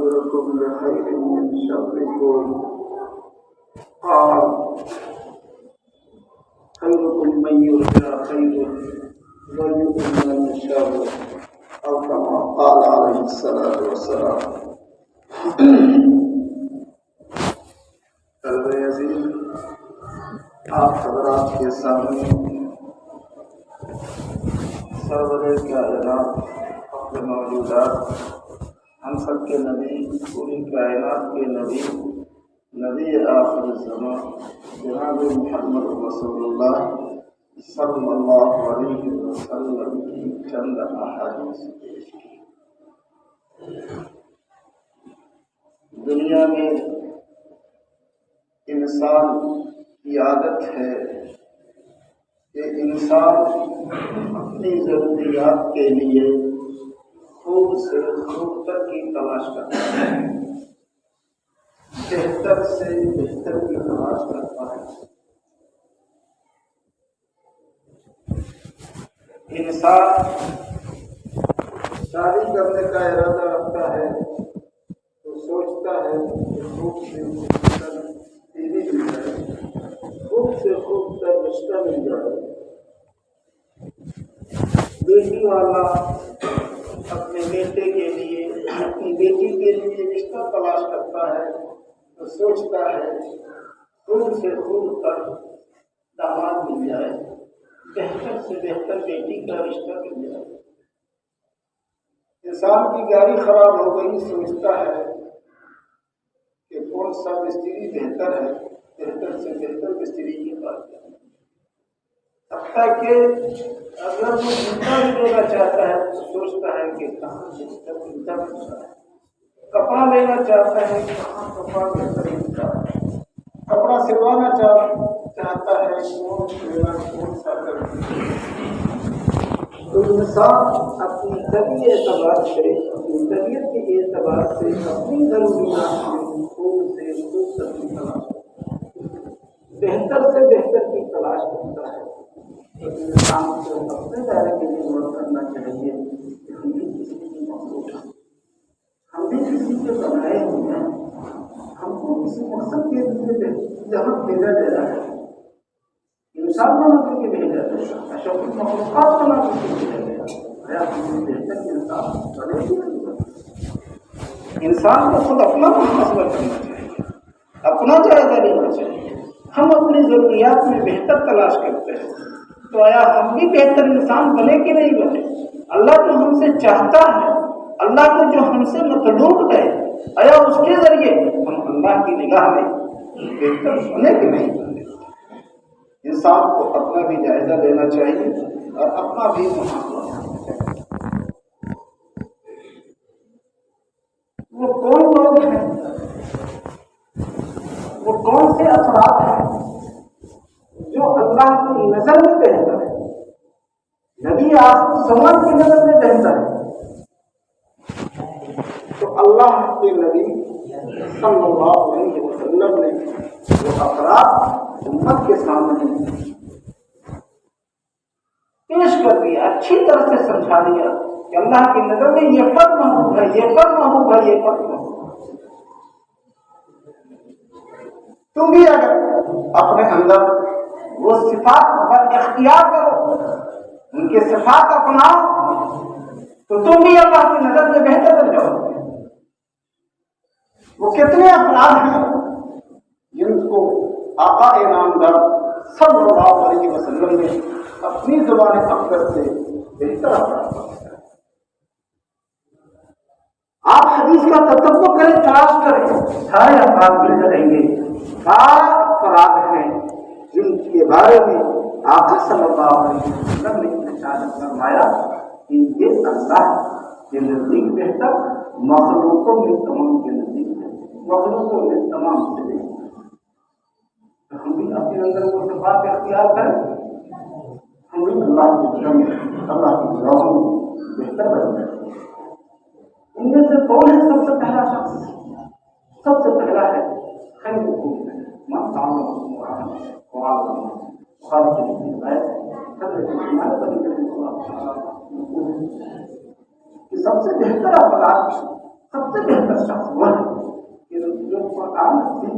وأخبركم بخير من شركم قال خيركم من يرجى خيره ويؤمن من شره أو كما قال عليه الصلاة والسلام. طلب عزیز، آپ حضرات کے سامنے سرور کائنات اپنے موجودات ہم سب کے نبی، پوری کائنات کے نبی، نبی آخر الزمان جناب محمد رسول اللہ صلی اللہ علیہ وسلم کی چند احادیث پیش کی۔ دنیا میں انسان کی عادت ہے کہ انسان اپنی ضروریات کے لیے خوب سے خوب تک کی تلاش کرتا ہے، بہتر سے بہتر کی تلاش کرتا ہے۔ انسان شادی کرنے کا ارادہ رکھتا ہے تو سوچتا ہے کہ خوب سے خوبصورت بیوی مل جائے، خوب سے خوبصورت رشتہ مل جائے۔ بیٹی والا اپنے بیٹے کے لیے، اپنی بیٹی کے لیے رشتہ تلاش کرتا ہے تو سوچتا ہے خوب سے خوب تک داماد مل جائے، بہتر سے بہتر بیٹی کا رشتہ مل جائے۔ انسان کی گاڑی خراب ہو گئی، سوچتا ہے کہ کون سا مستری بہتر ہے، بہتر سے بہتر مستری کے پاس جائے۔ حتیٰ کہ اگر وہ جوتا بھی لینا چاہتا ہے تو سوچتا ہے کہ کہاں بہتر جوتا ملتا ہے، کپڑا لینا چاہتا ہے کہاں کپڑا بہتر ملتا ہے، کپڑا سلوانا چاہتا ہے کون سا کرتا ہے۔ تو انسان اپنی طبی اعتبار سے، اپنی طبیعت کے اعتبار سے اپنی ضروریات میں خوب سے خوب تک کی تلاش کرتا ہے، بہتر سے بہتر کی تلاش کرتا ہے۔ تو انسان کو اپنے دائرے کے لیے غور کرنا چاہیے کہ ہم بھی کسی کی مخلوق ہیں، ہم بھی کسی کے بنائے ہوئے ہیں، ہم کو کسی مقصد کے لیے یہاں بھیجا گیا ہے۔ انسان بنا کر کے بھیجا گیا، اشرف المخلوقات بنا کر کے بھیجا گیا۔ ہم بہتر انسان بنے گی نہیں۔ انسان کو خود اپنا محاسبہ کرنا چاہیے، اپنا جائزہ لینا چاہیے۔ ہم اپنی ضروریات میں بہتر تلاش کرتے ہیں تو آیا ہم بھی بہتر انسان بنے کہ نہیں بنے؟ اللہ جو ہم سے چاہتا ہے، اللہ کو جو ہم سے مطلوب ہے، آیا اس کے ذریعے ہم اللہ کی نگاہ میں بہتر بنے کہ نہیں بنے؟ انسان کو اپنا بھی جائزہ لینا چاہیے اور اپنا بھی محاسبہ کرنا چاہیے۔ وہ کون لوگ ہیں، وہ کون سے افراد ہیں جو اللہ کی نظر میں بہتر ہے، نبی آخر الزمان کی نظر میں بہتر ہے؟ تو اللہ کے نبی صلی اللہ علیہ وسلم نے وہ افراد امت کے سامنے پیش کر دیا، اچھی طرح سے سمجھا دیا کہ اللہ کی نظر میں یہ فرد محبوب ہے، یہ فرد محبوب ہے، یہ فرد محبوب ہے۔ تم بھی اگر اپنے اندر وہ صفات پر اختیار کرو، ان کے صفات اپناؤ تو تم بھی اللہ کی نظر میں بہتر بن جاؤ گے۔ وہ کتنے افراد ہیں جن کو آقا نامدار صلی اللہ علیہ وسلم نے اپنی زبان اقدس سے بہتر افراد بنایا۔ آپ حدیث کا تتبع کریں، تلاش کریں، سارے افراد مل جائیں گے۔ 12 افراد ہیں جن کے بارے میں آقا صلی اللہ علیہ وسلم نے ارشاد فرمایا کہ یہ اللہ کے نزدیک بہتر، مخلوقوں میں تمام کے نزدیک بہتر، مخلوقوں میں تمام سے بہتر۔ ہم بھی اپنے اندر وہ صفات اختیار کریں، ہم بھی اللہ کی نظر میں، اللہ کی نگاہوں میں بہتر بن جائیں۔ ان میں سے کون ہے سب سے پہلا شخص؟ سب سے پہلا ہے خیرکم من تعلم القرآن وعلمه خالق العباد حضرت عثمان رضی اللہ عنہ کہ سب سے بہتر افراد، سب سے بہتر شخص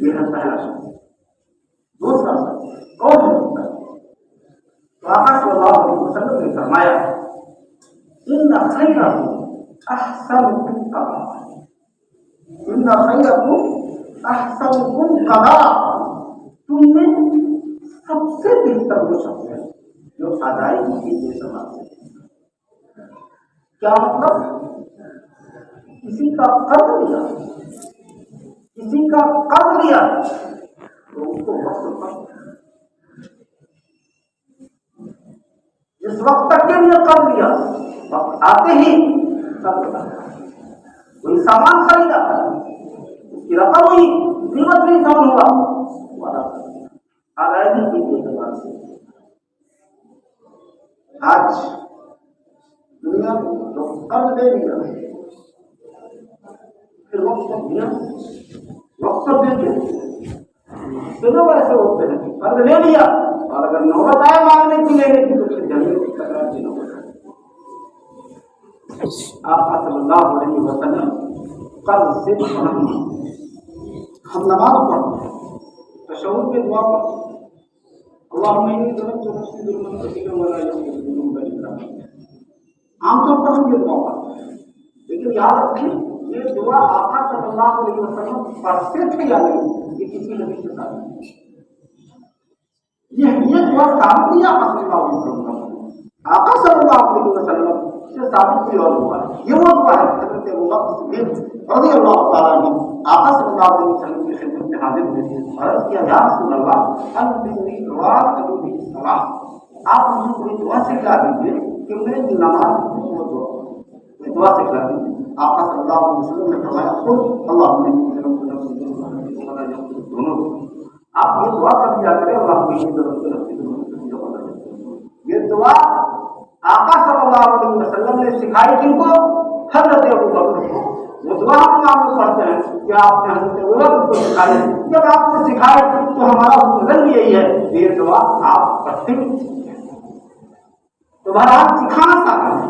یہ ہے پہلا شخص. دوسرا شخص کون ہو سکتا ہے؟ تو آقا صلی اللہ علیہ وسلم نے فرمایا ان خیرکم احسنکم قضاء، ان خیرکم احسنکم قضاء، تم میں سب سے بہتر وہ شخص ہے جو ادائیگی کی بے سماعت سے. کیا مطلب؟ کسی کا قرض لیا، کسی کا قرض لیا تو اس کو وقت پر، جس وقت تک کے لیے قرض لیا وقت آتے ہی سب بتا. کوئی سامان خریدا، اس کی رقم ہوئی، قیمت نہیں سامان ہوا، ادائیگی کی بے سماعت سے. آج دنیا میں جو قرض لے لیا پھر وقت پر دیا، وقت پر دیتے دونوں ایسے ہوتے ہیں. قرض لے لیا اور اگر نوبت آئے مانگنے کی لینے کی تو پھر جھگڑے کی تکرار کی نوبت آئے. آپ صلی اللہ علیہ وسلم قرض سے پناہ. ہم نماز پڑھتے ہیں، تشہد میں دعا پڑھتے ہیں، اللہم انی ظلمت نفسی ظلما کثیرا ولا یغفر الذنوب الا انت. عام طور پر ہم یہ دعا پڑھتے ہیں، لیکن یاد رکھیں یہ دعا آقا صلی اللہ علیہ وسلم پڑھتے تھے یا نہیں یہ کسی نبی سے ثابت نہیں. یہ دعا ثابت نہیں آقا صلی اللہ علیہ وسلم، آقا صلی اللہ علیہ وسلم سے ثابت کوئی اور دعا ہے. یہ وہ دعا ہے حضرت ابوبکر صدیق رضی اللہ تعالیٰ عنہ آقا صلی اللہ علیہ وسلم کی خدمت میں حاضر ہوئے تھے. عرض کیا یا رسول اللہ علمنی دعا ادعو بہ الصلاۃ، آپ مجھے کوئی دعا سکھلا دیجیے کہ میں نماز میں وہ دعا سکھلا دیجیے. آقا صلی اللہ علیہ وسلم نے فرمایا خود اللہم انی ظلمت نفسی ظلما ولا یغفر الذنوب. آپ یہ دعا کر دیا کریں اللہم انی ظلمت نفسی ظلما ولا یغفر الذنوب. یہ دعا آقا صلی اللہ علیہ وسلم نے سکھائی کن کو؟ حضرت ابوبکر کو. وہ دعا ہم آپ پڑھتے ہیں کہ آپ نے حضرت ابوبکر کو سکھائی. جب آپ نے سکھائی تو ہمارا حکم یہی ہے یہ دعا آپ پڑھتے ہیں. تو بہرحال سکھانا ثابت ہے،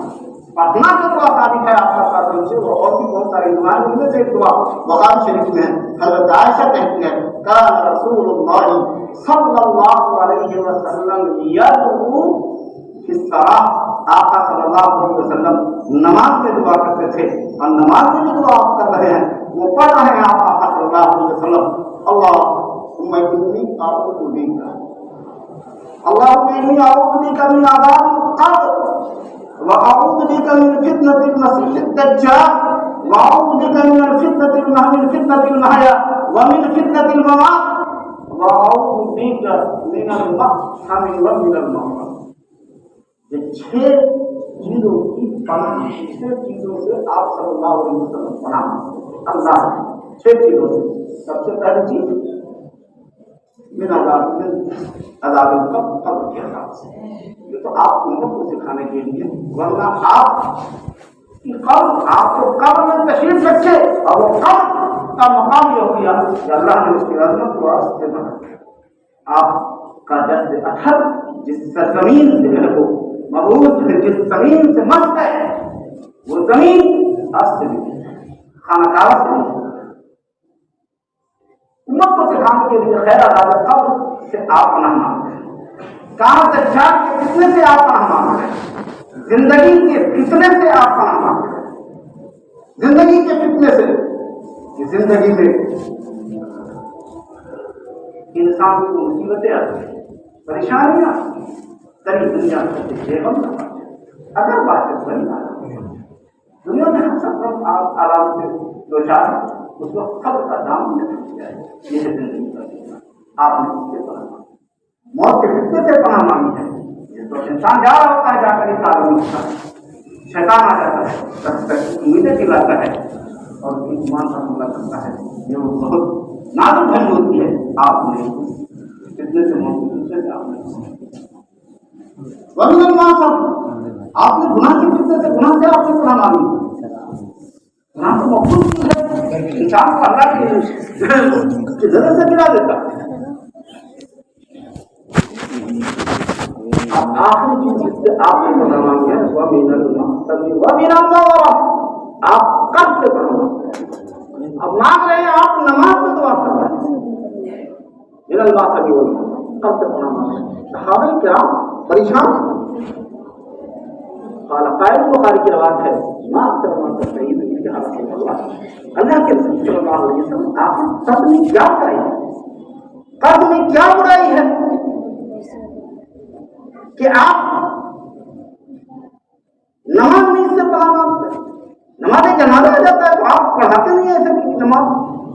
پڑھنا جو دعا ثابت ہے آپ کا قدم سے، وہ اور بھی بہت ساری دعائیں ان میں سے ایک دعا بخاری شریف میں حضرت عائشہ کہتی ہے کان رسول اللہ صلی اللہ علیہ وسلم یدعو فی الصلاۃ. آقا صلی اللہ علیہ وسلم نماز میں دعا کرتے تھے، اور نماز میں جو دعا آپ کر رہے ہیں وہ پڑھ رہے ہیں آپ آقا صلی اللہ علیہ وسلم اللہم انی اعوذ بک، اللہم انی اعوذ بک من عذاب القبر واعوذ بک من فتنة المسیح الدجال واعوذ بک من فتنة المحیا ومن فتنة الممات واعوذ بک من المقحم ومن المغرب. یہ 6 چیزوں کی پناہ، 6 چیزوں سے آپ صلی اللہ علیہ وسلم پناہ اللہ 6 چیزوں سے. سب سے پہلی چیز من عذاب القبر کے عذاب سے. یہ تو آپ امت کو سکھانے کے لیے، ورنہ آپ کی قبر، آپ کو قبر میں تشریف رکھے اور وہ قبر کا مقام یہ ہو گیا کہ اللہ نے اس کی عظمت کو عرش سے بنا. آپ کا جد اثر جس سرزمین سے ہے وہ مبعوث ہے، جس زمین سے مست ہے وہ زمین عرش سے بھی خانہ کعبہ سے نہیں. امت کو سکھانے کے لیے خیر عذاب قبر سے آپ پناہ مانگتے ہیں، کہاں دجال کے فتنے سے آپ پناہ مانگتے ہیں، زندگی کے فتنے سے آپ پناہ مانگتے ہیں. زندگی کے فتنے سے کہ زندگی میں انسان کو مصیبتیں آتی ہیں، پریشانیاں ساری دنیا سے غم نہ اگر بات بنی دنیا میں ہم سب آپ آرام سے دو چار اس وقت سب کا دام میں پھنس جائے. یہ زندگی کا فتنہ آپ نے اس سے پناہ مانگی، موت کے فتنے سے پناہ مانگی ہے. جس وقت انسان جا رہا ہوتا ہے جا کر اس عالم میں ہوتا ہے، شیطان آ جاتا ہے، تب تک امیدیں دلاتا ہے اور ایمان پر حملہ کرتا ہے. یہ وہ بہت نازک گھڑی ہوتی ہے. آپ نے فتنے سے موت کے فتنے سے آپ نے آپ نے گناہ کے فتنے سے، گناہ سے آپ نے پناہ مانگی. گناہ تو مقبول ہے، انسان کو اللہ کی ضرورت سے گرا دیتا ہے. آخری چیز جس سے آپ نے پناہ مانگی ہے وَمِنَ الْمَغْرِبِ، آپ قرض سے پناہ مانگتے ہیں. اب مانگ رہے ہیں آپ نماز میں دعا کر رہے ہیں، کلمات ابھی وہ کب سے پڑھا مانگا. صحابہ کرام پریشان. قائد بخاری کی روایت ہے ماں اکثر ماں کا صحیح نہیں کہا رسول اللہ اللہ کے رسول صلی اللہ علیہ وسلم آخر قرض میں کیا برائی ہے؟ قرض میں کیا برائی ہے کہ آپ نماز میں اس سے پڑھا مانگتے ہیں؟ نماز جنازہ آ جاتا ہے تو آپ پڑھاتے نہیں ایسے کی نماز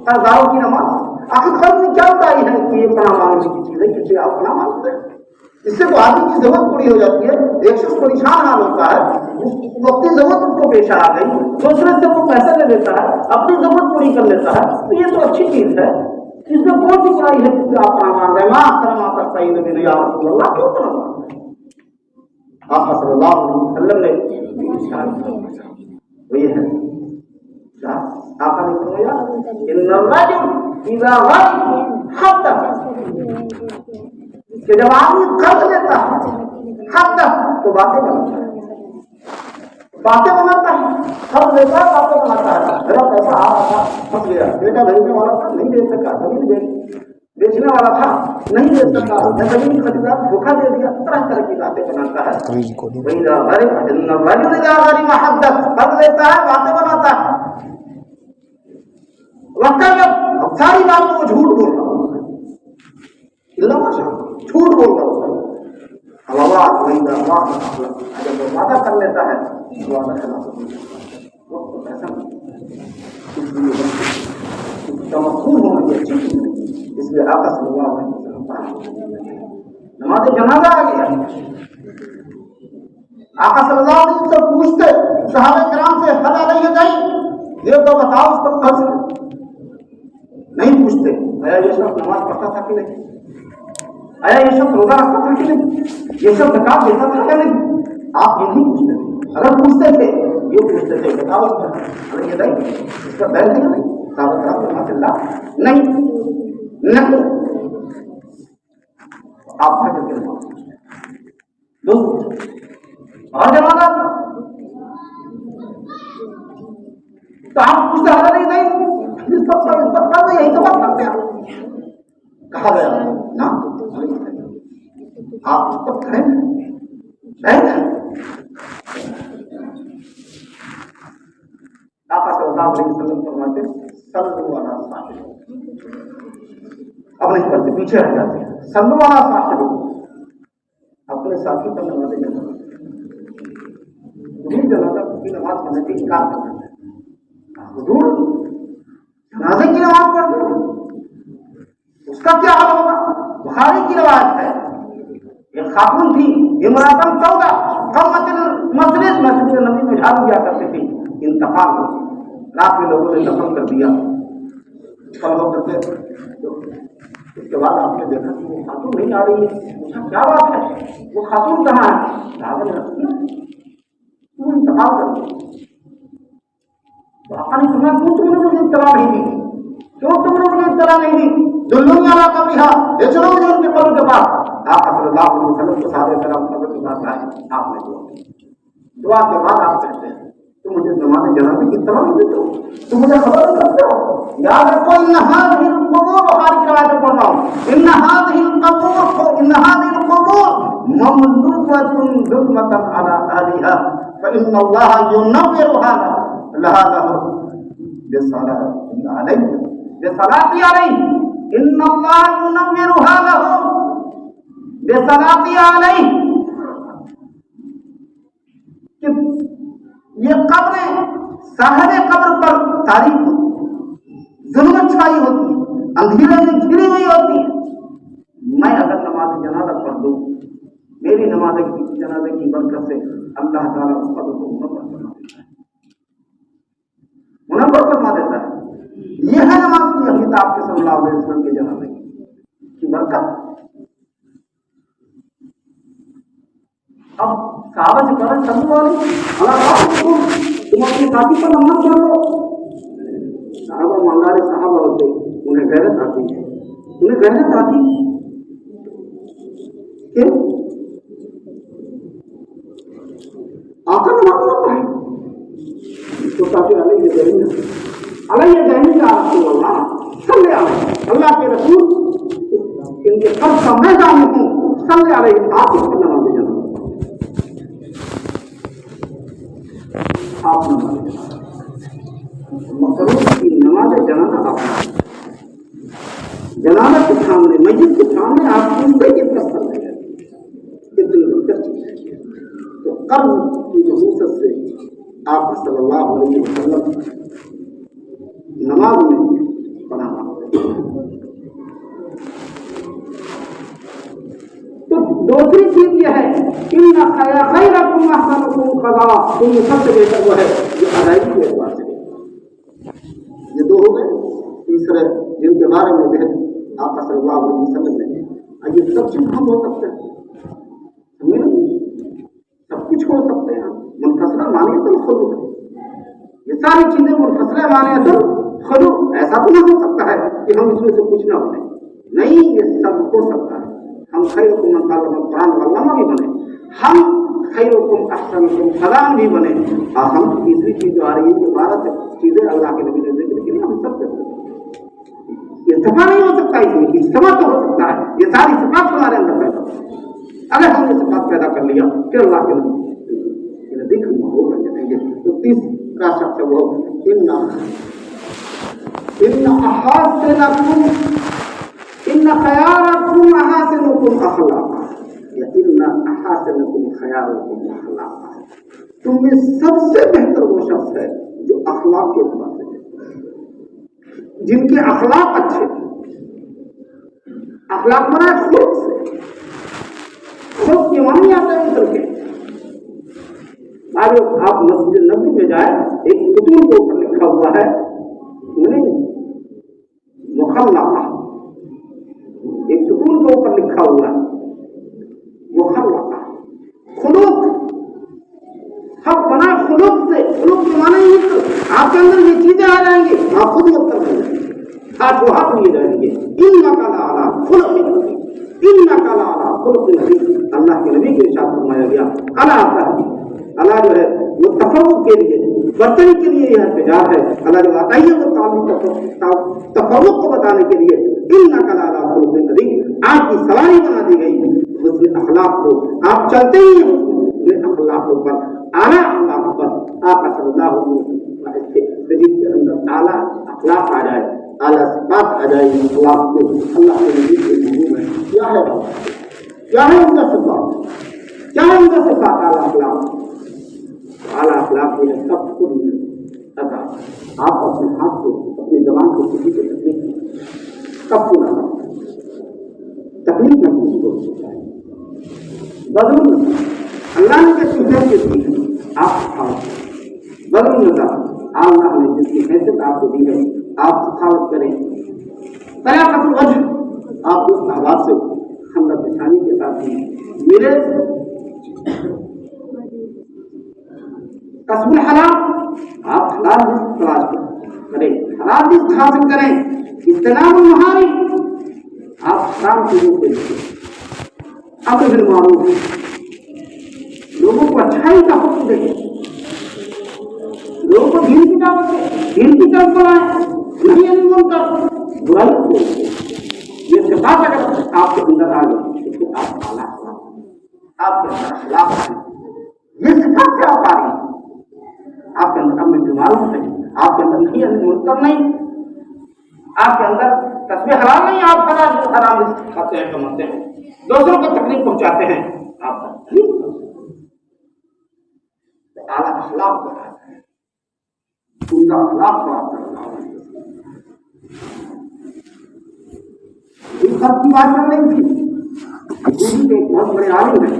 قرضداروں کی نماز. آخر قرض میں کیا برائی ہے کہ یہ پڑھا مانگنے کی چیز ہے کہ اسے آپ پڑھا مانگتے ہیں؟ اس سے تو آدمی کی ضرورت پوری ہو جاتی ہے. ایک شخص پریشان حال ہوتا ہے, وقتی ضرورت اس کو پیش آ گئی, دوسرے سے وہ پیسہ لے لیتا ہے, اپنی ضرورت پوری کر لیتا ہے, تو یہ تو اچھی چیز ہے. اس میں کون سی برائی ہے جس سے آپ پڑھا مانگ رہے ہیں؟ ماں کرم آپ کا صحیح نبی یا رسول اللہ کیوں پڑھا مانگ رہے ہیں؟ آپ صلی اللہ علیہ وسلم نے وہ یہ ہے آپ نے فرمایا ان الرجل اذا غضب حد کہ جب آدمی قرض لیتا ہے حد تو باتیں بناتا ہے, قرض لیتا ہے باتیں بناتا ہے. میرا پیسہ آ رہا تھا پھنس گیا, بیٹا بھیجنے والا تھا نہیں دے سکا, زمین بیچنے والا تھا نہیں دے سکا, میں زمین خریدا دھوکہ دے دیا, طرح طرح کی باتیں بناتا ہے. قرض لیتا ہے باتیں بناتا ہے, اب ساری بات کو جھوٹ بول رہا ہوں, جھوٹ بول رہا ہوں. جب وہ وعدہ کر لیتا ہے وعدہ خلاف ایسا تمکن ہونا یہ اچھی چیز نہیں. اس لیے آقا صلی اللہ علیہ وسلم نماز جنازہ آ گیا, آقا صلی اللہ علیہ وسلم پوچھتے صحابہ کرام سے حل علیہ دین, یہ تو بتاؤ اس پر قرض نہیں پوچھتے آیا یہ شخص نماز پڑھتا تھا کہ نہیں, آیا یہ شخص روزہ رکھتا تھا کہ نہیں, یہ شخص زکات دیتا تھا کہ نہیں. آپ یہ نہیں پوچھتے تھے. اگر پوچھتے تھے یہ پوچھتے تھے بتاؤ اس پر یہ نہیں, اس پر بیل نہیں, صحابہ کرام رحمۃ اللہ نہیں آپ بھاگ کے اور جماعت تو آپ پوچھتے حل نہیں اس پر یہی تو بات کرتے ہیں کہا گیا نا آپ اس پر کھڑے آقا صلی اللہ علیہ وسلم فرماتے صلو علی صاحب, اب نہیں پڑھتے پیچھے رہ جاتے ہیں. صلو علی صاحب, اپنے ساتھی پر نماز جنازہ حضور جنازہ کی نماز پڑھنے کے انکار کرنا ہے. حضور جنازے کی نماز پڑھ دو, اس کا کیا حال ہوگا؟ بخاری کی روایت ہے ایک خاتون تھی امراۃ سودا قامت المسجد, مسجد نبی میں جھاڑو دیا کرتی تھی. انتقال ہو رات میں لوگوں نے دفن کر دیا, فلو کرتے اس کے بعد آپ نے دیکھا کہ وہ خاتون نہیں آ رہی ہے. پوچھا کیا بات ہے, وہ خاتون کہاں ہے؟ صحابہ نے رکھ دیا, وہ انتقال کر دیا. تو آقا نے فرمایا کیوں تم نے مجھے اطلاع نہیں دی, کیوں تم نے مجھے اطلاع نہیں دی؟ دلونی علی قبرہا, لے چلو مجھے ان کے قبر کے پاس. آقا صلی اللہ علیہ وسلم کو صحابہ کرام قبر کے پاس آئے, آپ نے دعا کے بعد آپ کہتے ہیں تم مجھے نماز جنازے کی اطلاع نہیں دیتے ہو, تم مجھے خبر نہیں کرتے ہو. یاد رکھو ان هذه القبور, بخاری کی روایت پڑھ رہا ہوں, ان هذه القبور مملوءة ظلمة على اهلها فان الله ينورها لها بصلاة عليه ان الله ينورها لهم بصلاة عليه. یہ قبریں صاحب قبر پر تاریخ ہوتی, ظلمت چھائی ہوتی ہے, اندھیرے میں گھری ہوئی ہوتی ہے. میں اگر نماز جنازہ پڑھ دوں, میری نماز جنازے کی برکت سے اللہ تعالیٰ اس قبر کو منور فرما دیتا ہے. یہ ہے نماز کی حقیقت آپ کے صلی اللہ علیہ وسلم کے جنازے کی برکت. اب صحابہ سے کہا صلو علیہ, تم اپنے ساتھی پر نماز پڑھ لو. صحابہ مالدار صحابہ ہوتے, انہیں غیرت آتی ہے, انہیں غیرت آتی کہ آقا نماز نہ پڑھے تو کافی علیہ دین کا رسول جن کے قبر کا میدان میں ہوں صلی علیہ آپ اس پر نماز جنازہ آپ نماز مقروض کی نماز جنازہ آپ جنازہ کے سامنے مسجد کے سامنے آپ سنتے کتنا کر رہے ہیں کتنی بہتر چیز ہے. تو قرض کی نحوست سے آپ صلی اللہ علیہ وسلم نماز میں پناہ مانگتے ہیں. تو دوسری چیز یہ ہے ان خیرکم احسنکم قضاء تم میں سب سے بہتر وہ ہے جو ادائیگی کے اعتبار سے. یہ دو ہو گئے. تیسرے جن کے بارے میں بہت آپ صلی اللہ علیہ وسلم نے یہ سب چیز ہم ہو سکتے ہیں سب کچھ ہو سکتے ہیں. منفصلہ مانیت الخلق یہ ساری چیزیں منفصلہ مانیت الخلق. ایسا تو نہ ہو سکتا ہے کہ ہم اس میں سے کچھ نہ بنے. نہیں یہ سب ہو سکتا ہے. ہم خیرکم من تعلم القرآن والعلم بھی بنے. ہم خیرکم احسنکم قضاء بھی بنے. اور ہم تیسری چیز جو آ رہی ہے یہ 12 چیزیں اللہ کے نبی نے ذکر کی ہم سب کر سکتے ہیں. ارتفاع نہیں ہو سکتا اس میں اجتماع تو ہو سکتا ہے. یہ ساری صفات ہمارے اندر پیدا اگر ہم یہ صفات پیدا کر لیا پھر اللہ کے نبی ذکر وہ بن جائیں گے. تو تیسرا شخص وہ ان خیارکم احاسنکم اخلاقا یا ان احاسنکم خیارکم اخلاقا. تم میں سب سے بہتر وہ شخص ہے جو اخلاق کے اعتبار سے جن کے اخلاق اچھے. اخلاق بنا خود سے خود کے معنی آتا ہے ادھر کے. آپ مسجد نبی میں جائیں ایک ستون کے اوپر لکھا ہوا ہے مخلقہ. ایک ستون کے اوپر لکھا ہوا ہے مخلقہ خلوق. حق بنا خلوق سے. خلوق کے معنی یہ آپ کے اندر یہ چیزیں آ جائیں گی آپ خود مختلف ہو جائیں گے. ہاتھ و ہاتھ لیے جائیں گے. انک لعلی خلق عظیم. انک لعلی خلق عظیم. اللہ کے نبی کے ارشاد فرمایا گیا اللہ جو ہے وہ تفوق کے لیے برتری کے لیے یہ احتجاج ہے. اللہ جو آئیے وہ تفوق کو بتانے کے لیے انک لعلی خلق عظیم. آپ کی سواری بنا دی گئی حسن اخلاق کو. آپ چلتے ہی حسن اخلاقوں پر اعلیٰ اخلاق پر آپ صلی اللہ علیہ وسلم کے اندر اعلیٰ اخلاق آ جائے اعلیٰ صفات آ جائے. اخلاق کو اللہ کے نبی کے محبوب ہے. کیا ہے ان کا صفات؟ کیا ہے ان کا صفات؟ اعلیٰ اخلاق. اعلیٰ اخلاق یہ سب کچھ عطا. آپ اپنے ہاتھ کو اپنی زبان کو کسی کو تکلیف کب کو نہ تکلیف نہ کسی کو بدل اللہ نے کے سوچے کے دیے آپ بدل نہ اللہ نے جس کی حیثیت آپ کو دی ہے آپ سخاوت کریں. طلاقت الوجہ آپ اس احباب سے خندہ پیشانی کے ساتھ ملے. کسب الحلال آپ حلال رزق تلاش کریں حلال رزق حاصل کریں. اجتناب المحارم آپ حرام چیزوں سے امر بالمعروف لوگوں کو اچھائی کا حکم دیں. لوگوں کو دین کی دعوت دیں. دین کی طرف بلائیں. نہیں علی منکر برائی کو یہ صفات اگر آپ کے اندر آ گئی تو آپ اعلیٰ آپ کے اندر اخلاق ہے. یہ صفات سے آپ آ رہی ہیں. آپ کے اندر امر بالمعروف ہے. آپ کے اندر نہیں علی منکر نہیں. آپ کے اندر تسبیح حلال نہیں. آپ حرام رزق کھاتے ہیں کماتے ہیں دوسروں کو تکلیف پہنچاتے ہیں. آپ اعلیٰ اخلاق بتاتا ہے. ان کا اخلاق بڑھاتا ہے. ان سب کی بات کر رہی تھی. دوسری کے ایک بہت بڑے عالم ہیں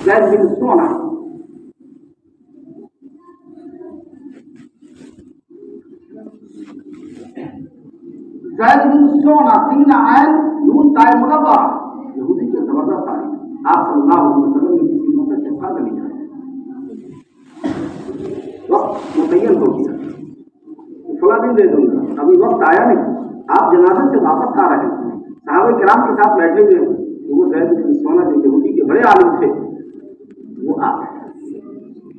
زید بن سونا. زید بن سونا سین عین نون تائے مربع یہودی کے زبردست عالم. آپ صلی اللہ علیہ وسلم نے کسی موقع سے فرق نہیں کیا. وقت متعین ہو گیا. فلاں دن دے دوں گا. ابھی وقت آیا نہیں. آپ جنازے سے واپس آ رہے ہیں. صحابہ کرام کے ساتھ بیٹھے ہوئے ہیں. وہ زید بن سونا جو یہودی کے بڑے عالم تھے وہ آ گئے.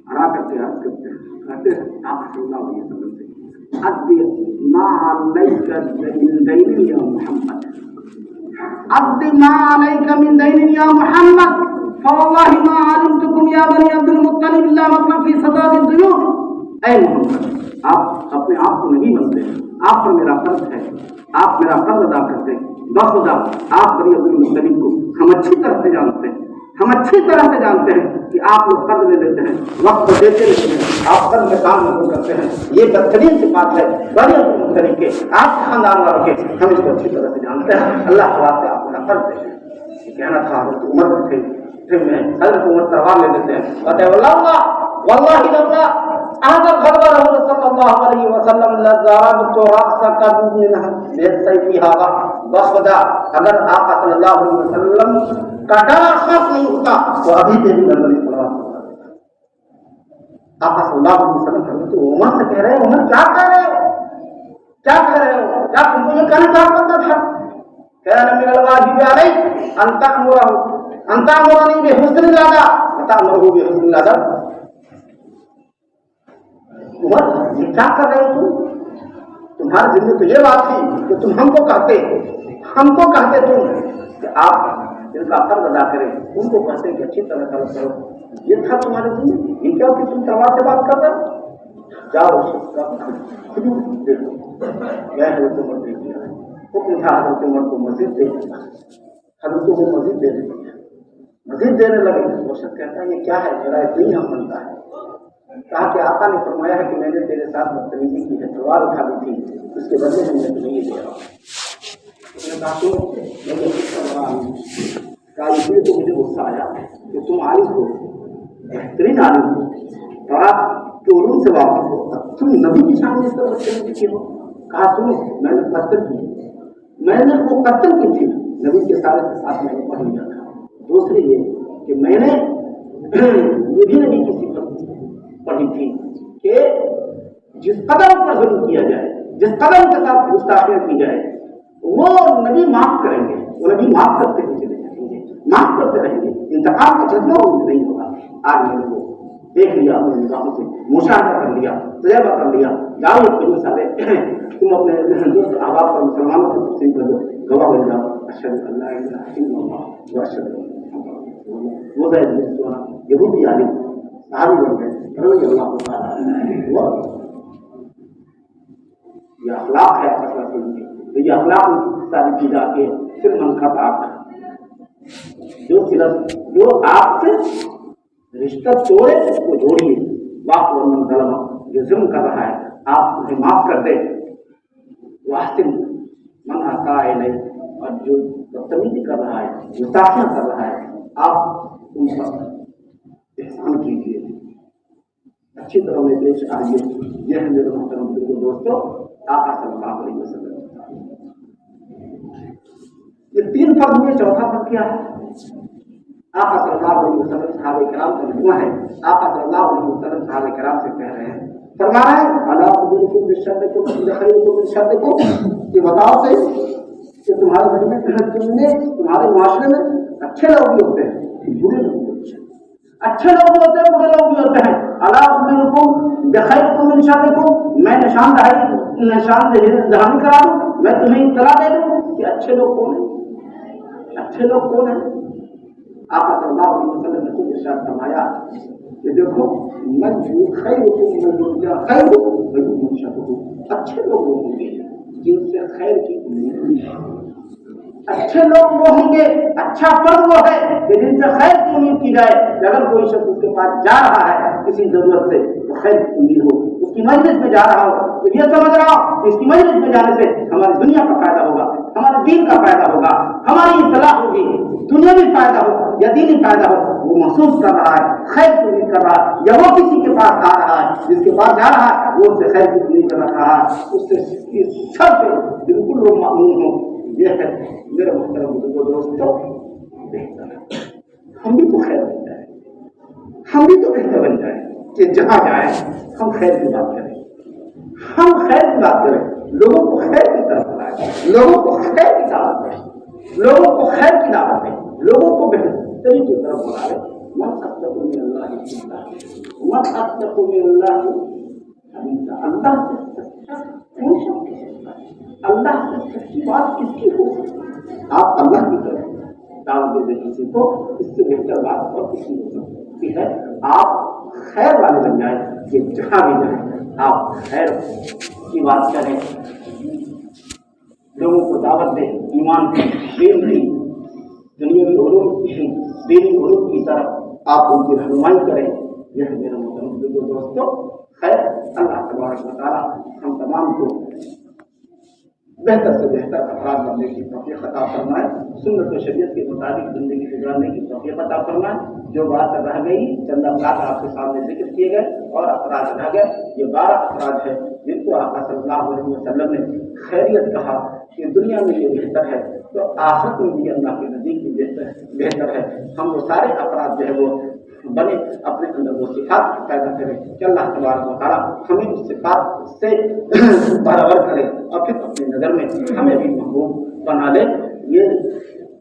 آ کر کے عرض کرتے ہیں کہتے ہیں آپ صلی اللہ علیہ وسلم سے ادی ما علیک من دین یا محمد. عبد ما عليك من دين يا محمد فوالله ما علمتكم يا بني عبد المطلب الا مثلا في صداد الضيوف. اے محمد آپ اپنے آپ کو نہیں بنتے، آپ پر میرا فرض ہے، آپ میرا فرض ادا کرتے ہیں. بخدا آپ بنی عبد المطلب کو ہم اچھی طرح سے جانتے ہیں، ہم اچھی طرح سے جانتے ہیں کہ آپ لوگ قرض لے لیتے ہیں، وقت دیتے رہتے ہیں، آپ قرض میں کام نہیں کرتے ہیں. یہ بدترین صفات ہے بنی عبد المطلب کے، آپ خاندان والوں کے. ہم اس کو اچھی طرح سے جانتے ہیں. اللہ تعالیٰ سے آپ کا قرض دیں. یہ کہنا تھا حضرت عمر میں تھے، پھر میں حضرت عمر تلوار لے لیتے ہیں. واللہ لولا أنا خبر رسول صلى الله عليه وسلم لضربت رأسك بالسيف هذا. بخدا اگر آقا صلی اللہ علیہ وسلم کا ڈر خاص نہیں ہوتا تو ابھی تیری نظر پڑا. آقا صلی اللہ علیہ وسلم حضرت عمر سے کہہ رہے ہیں، عمر کیا کہہ رہے ہو، کیا کہہ رہے ہو، کیا تم کو یہ کہنا کیا بنتا تھا؟ کہہ رہے میرا الواجب علیک ان تأمرنی بحسن الادب وتأمره بحسن الادب. عمر یہ کیا کر رہے ہو تم؟ تمہارے ذمہ تو یہ بات تھی کہ تم ہم کو کہتے تم کہ آپ ان کا قرض ادا کریں، ان کو کہتے کہ اچھی طرح قرض کرو. یہ تھا تمہارے ذمہ. یہ کیا کہ تم تلوار سے بات کر رہے ہو؟ جاؤ خود دیکھو. میں حضرت عمر دیکھ لیا، حکم تھا حضرت عمر کو مسجد دے دیا. حضرت کو مسجد دے دیا، مسجد دینے لگے. وہ شخص کہتا ہے یہ کیا ہے، میرا اتنی ہم بنتا ہے. کہا کہ آقا نے فرمایا ہے کہ میں نے تیرے ساتھ بدتمیزی کی ہے، تلوار اٹھا لی تھی، اس کے بدلے میں تمہیں یہ دے رہا ہوں. اس نے کہا تو اس لیے تو مجھے غصہ آیا کہ تم عالم ہو، بہترین عالم ہو، اور آپ کے علوم سے واقف ہو، تم نبی کی شان میں اس طرح بدتمیزی کی ہو. کہا سنو میں نے قتل کی، میں نے وہ قتل کی تھی، نبی کے سارے کے ساتھ میں نے پڑھ لیا تھا. دوسری یہ کہ میں نے یہ بھی نبی کی صفت پڑھی تھی کہ جس قدر پر ظلم کیا جائے، جس قدر کے ساتھ گستاخیاں کی جائے، وہ نبی معاف کریں گے، وہ نبی معاف کرتے ہوئے چلے جائیں گے، معاف کرتے رہیں گے. انتقام کا جذبہ ان میں نہیں ہوگا. آج میں نے وہ دیکھ لیا، اپنے نگاہوں سے مشاہدہ کر لیا، تجربہ کر لیا. جاؤ یہ کلو سارے تم اپنے دوست احباب پر مسلمانوں کو تقسیم کر دو، گواہ بن جاؤ اشہد ان لا الہ الا اللہ واشہد ان محمد رسول اللہ. وہ یہودی عالم صحابی بن گئے رضی اللہ تعالیٰ عنہ. یہ اخلاق ہے تو یہ اخلاق ساری کی جاتی ہے. صرف منقط آپ جو آپ سے رشتہ توڑے اس کو جوڑیے. واقع من ظلم جو ظلم کر رہا ہے آپ انہیں معاف کر دیں. واحسن من اساء الیک، اور جو بدتمیزی کر رہا ہے، گستاخیاں کر رہا ہے، آپ ان پر احسان کیجیے، اچھی طرح میں پیش آئیے. یہ ہے میرے محترم دوستوں آقا صلی اللہ علیہ وسلم. یہ تین فرض میں چوتھا فرض کیا ہے؟ آقا صلی اللہ علیہ وسلم صحابہ کرام کا مجموعہ ہے. آقا صلی اللہ علیہ وسلم صحابہ کرام سے کہہ رہے ہیں، فرما رہے ہیں الا اخبرکم بشرکم خیرکم من شرکم، کہ بتاؤ صحیح کہ تمہارے تمہارے معاشرے میں اچھے لوگ بھی ہوتے ہیں، برے لوگ بھی ہوتے ہیں، اچھے لوگ بھی ہوتے ہیں، برے لوگ بھی ہوتے ہیں. الا اخبرکم بخیرکم من شرکم، میں نشاندہی کرا دوں، میں تمہیں اطلاع دے دوں کہ اچھے لوگ کون ہیں، اچھے لوگ کون ہیں. آقا صلی اللہ علیہ وسلم نے خود ارشاد فرمایا کہ دیکھو اچھے لوگ وہ ہوں گے جن سے خیر کی امید ہے. اچھے لوگ وہ ہوں گے، اچھا فرد وہ ہے کہ جن سے خیر کی امید کی جائے. اگر کوئی شخص اس کے پاس جا رہا ہے کسی ضرورت سے تو خیر کی امید ہو، اس کی مجلس میں جا رہا ہو تو یہ سمجھ رہا ہو کہ اس کی مجلس میں جانے سے ہماری دنیا کا فائدہ ہوگا، ہمارے دین کا فائدہ ہوگا، ہماری اصلاح ہوگی، دنیاوی فائدہ ہو یا دینی فائدہ ہو، وہ محسوس کر رہا ہے، خیر کی امید کر رہا ہے. یا وہ کسی کے پاس آ رہا ہے، جس کے پاس جا رہا ہے وہ اس سے خیر کی امید کر رہا ہے، اس سے سب سے بالکل وہ مأمون ہو. یہ ہے میرے محترم دوستوں بہتر ہے ہم بھی تو خیر بن جائیں، ہم بھی تو بہتر بن جائیں کہ جہاں جائیں ہم خیر کی بات کریں، ہم خیر کی بات کریں، لوگوں کو خیر کی طرف لائیں، لوگوں کو خیر کی دعوت دیں، لوگوں کو خیر کی دعوت دیں، لوگوں کو بہتری کی طرف بلائیں. من اصدق من اللہ قیلا، من اصدق من اللہ حدیثا. اللہ سے سچا کون شخص ہے؟ اللہ سے سچی بات کس کی ہو؟ آپ اللہ کی دے دے کسی کو، اس سے بہتر بات اور کسی ہو سکتی ہے۔ آپ خیر والے بن جائیں کہ جہاں بھی جائیں آپ خیر کی بات کریں، لوگوں کو دعوت دیں ایمان کی، دین کی، دنیاوی علوم کی، دینی علوم کی طرف آپ ان کی رہنمائی کریں۔ یہ میرے محترم دوستوں خیر، اللہ تبارک و تعالیٰ ہم تمام کو بہتر سے بہتر افراد بننے کی توفیق عطا فرمائے، سنت و شریعت کے مطابق زندگی گزارنے کی توفیق عطا فرمائے۔ جو بات رہ گئی چند افراد آپ کے سامنے ذکر کیے گئے اور افراد رہ گئے، یہ 12 افراد ہیں جن کو آقا صلی اللہ علیہ وسلم نے خیریت کہا کہ دنیا میں یہ بہتر ہے تو آخرت میں بھی اللہ کے نزدیک بھی بہتر ہے۔ ہم وہ سارے افراد جو ہے وہ بنے، اپنے اندر وہ صفات پیدا کریں کہ اللہ تبارک و تعالیٰ ہمیں اس صفات سے برابر کرے اور پھر اپنی نظر میں ہمیں بھی محبوب بنا لے۔ یہ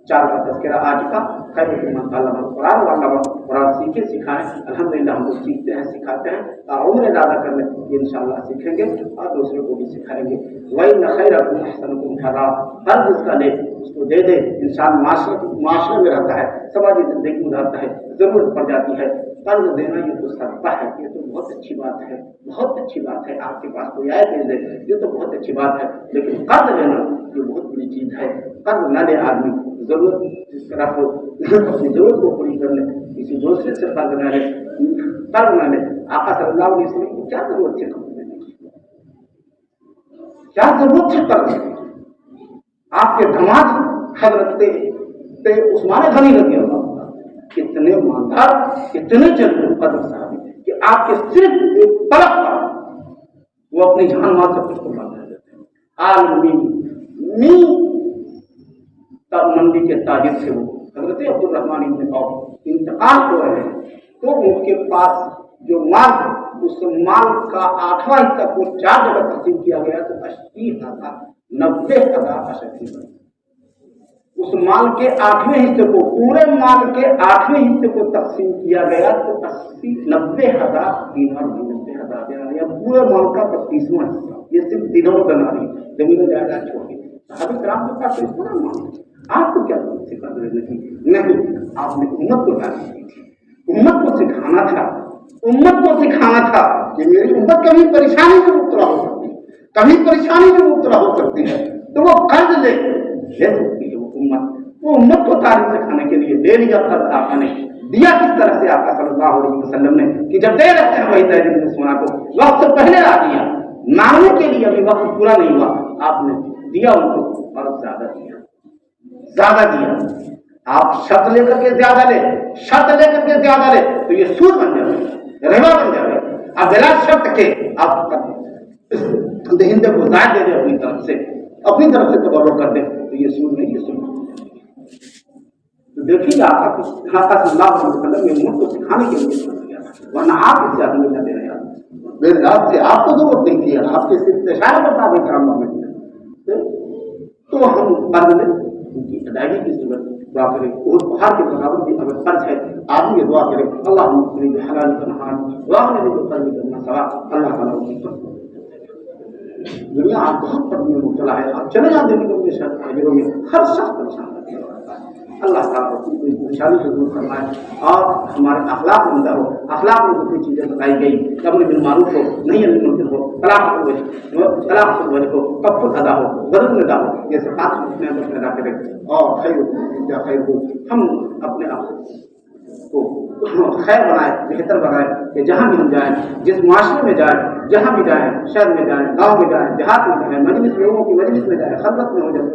4 کا تذکرہ آج کا خیر من تعلم القرآن واللہ قرآن سیکھے سکھائیں۔ الحمدللہ ہم لوگ سیکھتے ہیں سکھاتے ہیں، عمر زیادہ کر لیں یہ انشاءاللہ سیکھیں گے اور دوسروں کو بھی سکھائیں گے۔ وَإِنَّ خَيْرَكُمْ أَحْسَنُكُمْ خَلَاقًا، ہر جس کا لے اس کو دے دے، انسان معاشرے میں رہتا ہے، سماجی زندگی میں رہتا ہے، ضرورت پڑ جاتی ہے، قرض دینا یہ تو صدقہ ہے، یہ تو بہت اچھی بات ہے، بہت اچھی بات ہے۔ آپ کے پاس کوئی آئے دے دے یہ تو بہت اچھی بات ہے، لیکن قرض لینا یہ بہت بڑی چیز ہے۔ قرض نہ لے آدمی، ضرورت جس طرح ہو اپنی ضرورت کو پوری کر لے، کسی دوسرے سے قرض نہ لے، قرض نہ لے۔ آقا صلی اللہ علیہ وسلم کو کیا ضرورت تھی قرض لینے کی؟ کیا ضرورت تھی قرض لینے کی؟ آپ کے داماد حضرت عثمان غنی رضی اللہ عنہ اتنے مالدار، اتنے جلد قدر صحابی کہ آپ کے صرف ایک پلک پر وہ اپنی جان مال سب کچھ قربان کر دیتے ہیں۔ عالمی منڈی کے تاجر تھے وہ، حضرت عبد الرحمن بن عوف انتقال ہو رہے ہیں تو ان کے پاس جو مال، اس مال کا 8واں حصہ کو 4 جگہ تقسیم کیا گیا تو 80,000 90,000 اشد تھی۔ اس مال کے 8ویں حصے کو، پورے مال کے 8ویں حصے کو تقسیم کیا گیا تو 90,000 دینار، 90,000 دینار، یا پورے مال کا 32واں حصہ۔ یہ صرف دینار و دیناری، زمین و جائیداد چھوڑ کے صحابہ کرام کے پاس اس طرح مال ہے۔ آپ کو کیا ضرورت تھی قرض لینے کی؟ نہیں، آپ نے امت کو تعلیم دی تھی، امت کو سکھانا تھا، امت کو سکھانا تھا کہ میری امت کبھی پریشانی میں مبتلا ہو سکتی ہے، کبھی پریشانی میں مبتلا ہو سکتی ہے تو وہ قرض لے سکتی ہے۔ وہ امت کو تعلیم سکھانے کے لیے دے لیا قرض آقا نے۔ دیا کس طرح سے آقا صلی اللہ علیہ وسلم نے کہ جب دے رکھے ہیں وہی تحریر میں سونا کو وقت سے پہلے آ دیا، مانگنے کے لیے ابھی وقت پورا نہیں ہوا، آپ نے دیا ان کو اور زیادہ دیا، زیادہ دیا۔ آپ شرط لے کر کے زیادہ لے، شرط لے کر کے زیادہ لے تو یہ سود بن جائے، ربا بن جائے۔ اب بلا شرط کے آپ دہندے کو زائد دے دے اپنی طرف سے، اپنی طرف سے تبرع کر دے تو یہ سود نہیں، یہ سود۔ تو دیکھیے آقا صلی اللہ علیہ وسلم نے ملک کو سکھانے کے لیے چھوڑ دیا، ورنہ آپ اس سے آدمی نہ دے رہے ہیں۔ میرے رات سے آپ کو ضرورت نہیں تھی، آپ کے صرف اشارے پر صاحب کرام میں تو ہم قرض لیں، ان کی ادائیگی کی ضرورت دعا کریں۔ اور پہاڑ کے برابر بھی اگر قرض ہے آدمی یہ دعا کرے، اللہ حلال تنہان اللہ تعالیٰ دنیا آپ بہت پڑھنے میں مبتلا ہے، آپ چلے جائیں دنیا میں شہروں میں ہر شخص پریشان رہتا ہے۔ اللہ تعالیٰ کو اس پریشانی سے دور کرنا ہے اور ہمارے اخلاق میں ہو، اخلاق میں کتنی چیزیں بتائی گئی، امر بالمعروف ہو، نہیں امر منکر ہو، طلاق ہو، کفر ادا ہو، ضرور ادا ہو، یہ سب بات اپنے اندر پیدا کریں اور خیر ہو ہم اپنے آپ کو خیر بنائے، بہتر بنائے کہ جہاں بھی ہم جائیں، جس معاشرے میں جائیں، جہاں بھی جائیں، شہر میں جائیں، گاؤں میں جائیں، دیہات میں جائیں، مجلس لوگوں کی مجلس میں جائیں، خلوت میں ہو جائے،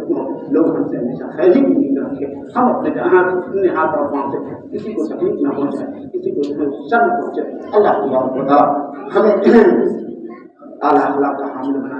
لوگ ہم سے ہمیشہ خیر ہی امید رکھیں۔ ہم اپنے جہاں اپنے ہاتھ اور پاؤں سے کسی کو تکلیف نہ پہنچائے، کسی کو شر نہ پہنچے۔ اللہ تبارک و تعالیٰ ہمیں اعلیٰ اخلاق کا حامل بنائے۔